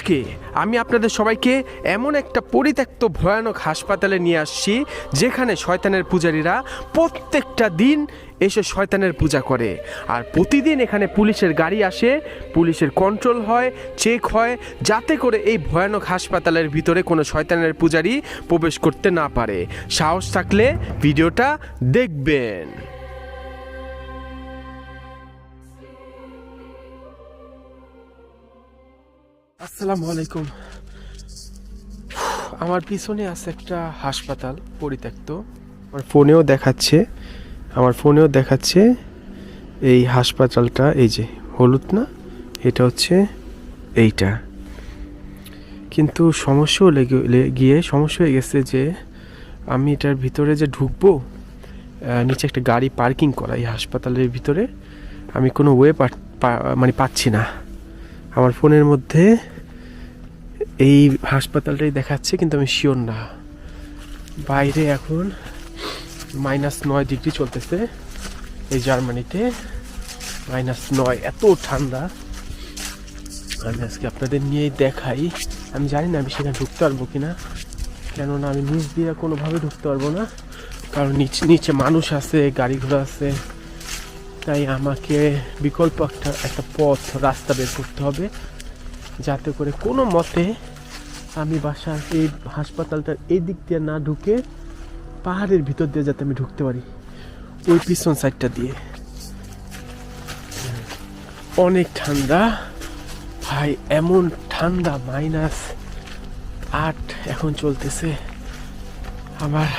আজকে আমি আপনাদের সবাইকে এমন একটা পরিত্যক্ত ভয়ানক হাসপাতালে নিয়ে আসছি যেখানে শয়তানের পূজারীরা প্রত্যেকটা দিন এসে শয়তানের পূজা করে। আর প্রতিদিন এখানে পুলিশের গাড়ি আসে, পুলিশের কন্ট্রোল হয়, চেক হয়, যাতে করে এই ভয়ানক হাসপাতালের ভিতরে কোনো শয়তানের পূজারী প্রবেশ করতে না পারে। সাহস থাকলে ভিডিওটা দেখবেন। আসসালামু আলাইকুম। আমার পিছনে আছে একটা হাসপাতাল পরিত্যক্ত। আমার ফোনেও দেখাচ্ছে এই হাসপাতালটা, এই যে হলুদ না, এটা হচ্ছে এইটা। কিন্তু সমস্যা হয়ে গেছে যে আমি এটার ভিতরে যে ঢুকবো, নিচে একটা গাড়ি পার্কিং করা এই হাসপাতালের ভিতরে, আমি কোনো পাচ্ছি না। আমার ফোনের মধ্যে এই হাসপাতালটাই দেখাচ্ছে, কিন্তু আমি শিওর না। বাইরে এখন -9 ডিগ্রি চলতেছে এই জার্মানিতে, -9, এত ঠান্ডা। আমি আজকে আপনাদের নিয়েই দেখাই। আমি জানি না আমি সেখানে ঢুকতে পারবো কিনা, কেননা আমি নিচ দিয়ে কোনোভাবে ঢুকতে পারবো না, কারণ নিচে মানুষ আছে, গাড়ি ঘোড়া আছে। তাই আমাকে বিকল্প একটা রাস্তা বের করতে হবে, যাতে করে কোনো মতে আমি বাসার এই হাসপাতালটার এই দিক দিয়ে না ঢুকে পাহাড়ের ভিতর দিয়ে যাতে আমি ঢুকতে পারি, ওই পিছন সাইডটা দিয়ে। অনেক ঠান্ডা ভাই, এমন ঠান্ডা, -8 এখন চলতেছে। আমার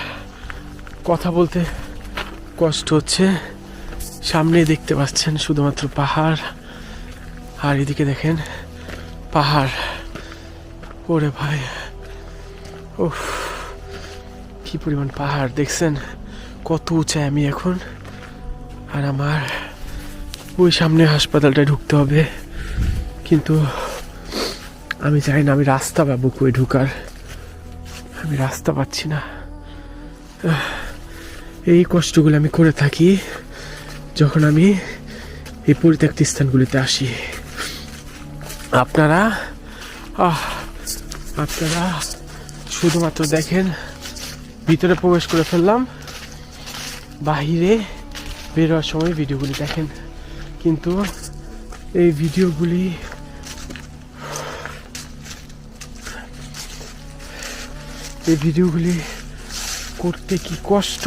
কথা বলতে কষ্ট হচ্ছে। সামনে দেখতে পাচ্ছেন শুধুমাত্র পাহাড়, আর এদিকে দেখেন পাহাড়। ওরে ভাই, ওহ কি পরিমাণ পাহাড় দেখছেন, কত উঁচায় আমি এখন। আর আমার ওই সামনে হাসপাতালটায় ঢুকতে হবে, কিন্তু আমি জানি না আমি রাস্তা পাবো কই ঢুকার। আমি রাস্তা পাচ্ছি না। এই কষ্টগুলো আমি করে থাকি যখন আমি এই পরিত্যক্ত স্থানগুলিতে আসি। আপনারা শুধুমাত্র দেখেন, ভিতরে প্রবেশ করে ফেললাম, বাহিরে বেরোয়ার সময় ভিডিওগুলি দেখেন। কিন্তু এই ভিডিওগুলি করতে কি কষ্ট,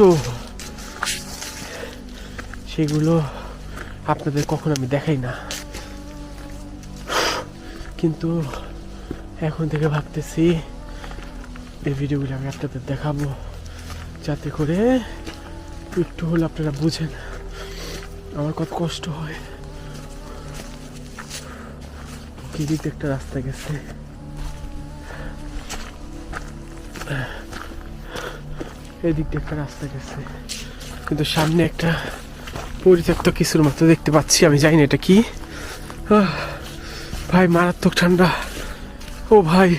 সেগুলো আপনাদের কখনো আমি দেখাই না। কিন্তু এখন থেকে ভাবতেছি এই ভিডিওগুলো আমি আপনাদের দেখাবো, যাতে করে একটু হলে আপনারা বুঝেন আমার কত কষ্ট হয়। এদিক দিয়ে একটা রাস্তা গেছে, এদিক দিয়ে একটা রাস্তা গেছে, কিন্তু সামনে একটা পরিত্যক্ত কিছুর মতো দেখতে পাচ্ছি। আমি জানি না এটা কি। ভাই মারাত্মক ঠান্ডা। ও ভাই,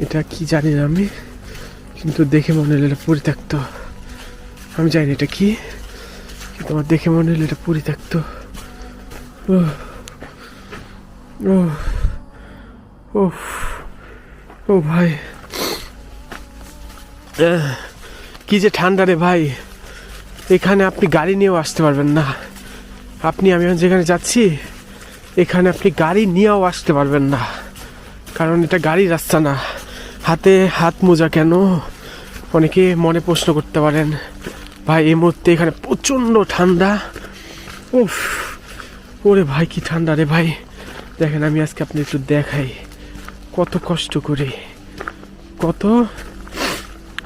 এটা কি জানি না আমি, কিন্তু দেখে মনে হলো এটা পরিত্যক্ত। আমি জানি না এটা কি, কিন্তু আমার দেখে মনে হলো এটা পরিত্যক্ত। ও ভাই, কি যে ঠান্ডা রে ভাই। এখানে আপনি গাড়ি নিয়েও আসতে পারবেন না। আমি যেখানে যাচ্ছি এখানে আপনি গাড়ি নিয়েও আসতে পারবেন না, কারণ এটা গাড়ির রাস্তা না। হাতে হাত মোজা কেন, অনেকে মনে প্রশ্ন করতে পারেন। ভাই এই মুহূর্তে এখানে প্রচণ্ড ঠান্ডা। উফ, ওরে ভাই কি ঠান্ডা রে ভাই। দেখেন আমি আজকে আপনি একটু দেখাই কত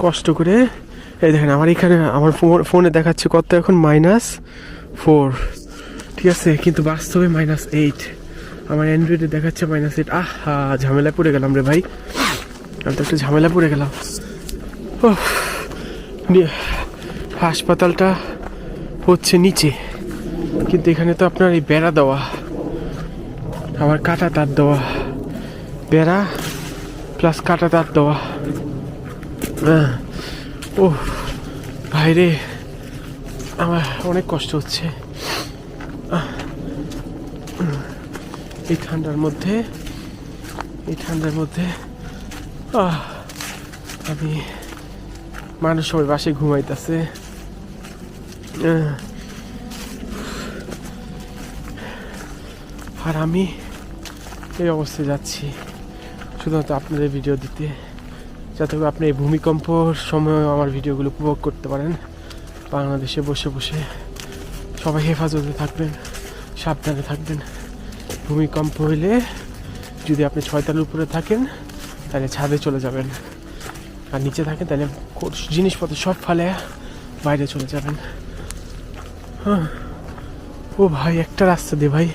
কষ্ট করে। এই দেখেন আমার এখানে আমার ফোনে দেখাচ্ছে কত এখন, -4, ঠিক আছে, কিন্তু বাস্তবে -8। আমার অ্যান্ড্রয়েডে দেখাচ্ছে -8। ঝামেলায় পড়ে গেলাম রে ভাই, আমি তো একটা ঝামেলা পড়ে গেলাম। হাসপাতালটা হচ্ছে নিচে, কিন্তু এখানে তো আপনার এই বেড়া দেওয়া, আবার কাটা তার দেওয়া, বেড়া প্লাস কাটা তার দেওয়া। ও ভাইরে, আমার অনেক কষ্ট হচ্ছে এই ঠান্ডার মধ্যে। এই ঠান্ডার মধ্যে আমি মানুষ সবাই বাসায় ঘুমাইতেছে, আর আমি এই অবস্থায় যাচ্ছি শুধুমাত্র আপনাদের ভিডিও দিতে, যাতে করে আপনি এই ভূমিকম্পর সময় আমার ভিডিওগুলো উপভোগ করতে পারেন। বাংলাদেশে বসে বসে সবাই হেফাজতে থাকবেন, সাবধানে থাকবেন। ভূমিকম্প হইলে যদি আপনি 6 তলার উপরে থাকেন তাহলে ছাদে চলে যাবেন, আর নিচে থাকেন তাহলে জিনিসপত্র সব ফালে বাইরে চলে যাবেন। হ্যাঁ, ও ভাই একটা রাস্তা দে ভাই,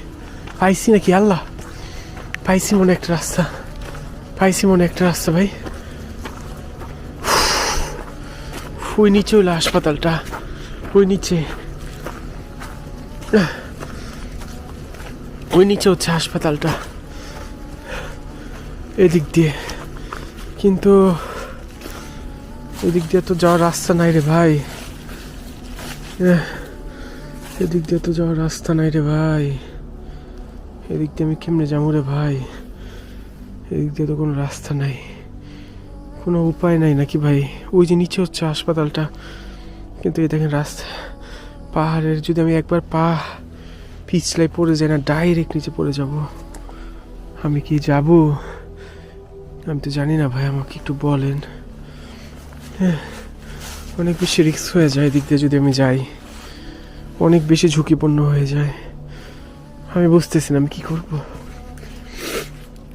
পাইছি নাকি? আল্লাহ, পাইছি মনে একটা রাস্তা, পাইছি মনে একটা রাস্তা ভাই। ওই নিচে হইলো হাসপাতালটা, ওই নিচে, ওই নিচে হচ্ছে হাসপাতালটা, এদিক দিয়ে। কিন্তু এদিক দিয়ে তো যাওয়ার রাস্তা নাই রে ভাই, এদিক দিয়ে তো যাওয়ার রাস্তা নাই রে ভাই। এদিক দিয়ে আমি কেমনে যাবো রে ভাই? এদিক দিয়ে তো কোনো রাস্তা নাই, কোনো উপায় নাই নাকি ভাই? ওই যে নিচে হচ্ছে হাসপাতালটা, কিন্তু এই দেখেন রাস্তা পাহাড়ের, যদি আমি একবার পা পিছলাই পড়ে যাই না, ডাইরেক্ট নিচে পড়ে যাব। আমি কি যাব? আমি তো জানি না ভাই, আমাকে একটু বলেন। অনেক বেশি রিস্ক হয়ে যায় এদিক দিয়ে যদি আমি যাই, অনেক বেশি ঝুঁকিপূর্ণ হয়ে যায়। আমি বুঝতেছি না আমি কি করব,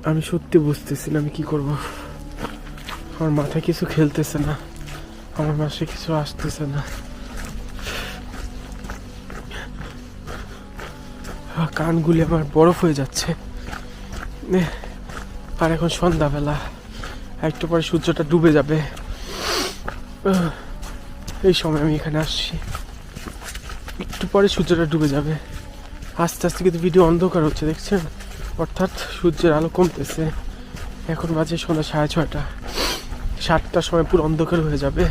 আমি সত্যি বুঝতেছি না আমি কি করব। আমার মাথায় কিছু খেলতেছে না, আমার মাথায় কিছু আসতেছে না। কানগুলি আমার বরফ হয়ে যাচ্ছে। আর এখন সন্ধ্যাবেলা, একটু পরে সূর্যটা ডুবে যাবে। এই সময় আমি এখানে আসছি, একটু পরে সূর্যটা ডুবে যাবে। আস্তে আস্তে কিন্তু ভিডিও অন্ধকার হচ্ছে, দেখছেন? অর্থাৎ সূর্যের আলো কমতেছে। এখন বাজে সন্ধ্যা 6:30, 7টার সময় পুরো অন্ধকার হয়ে যাবে।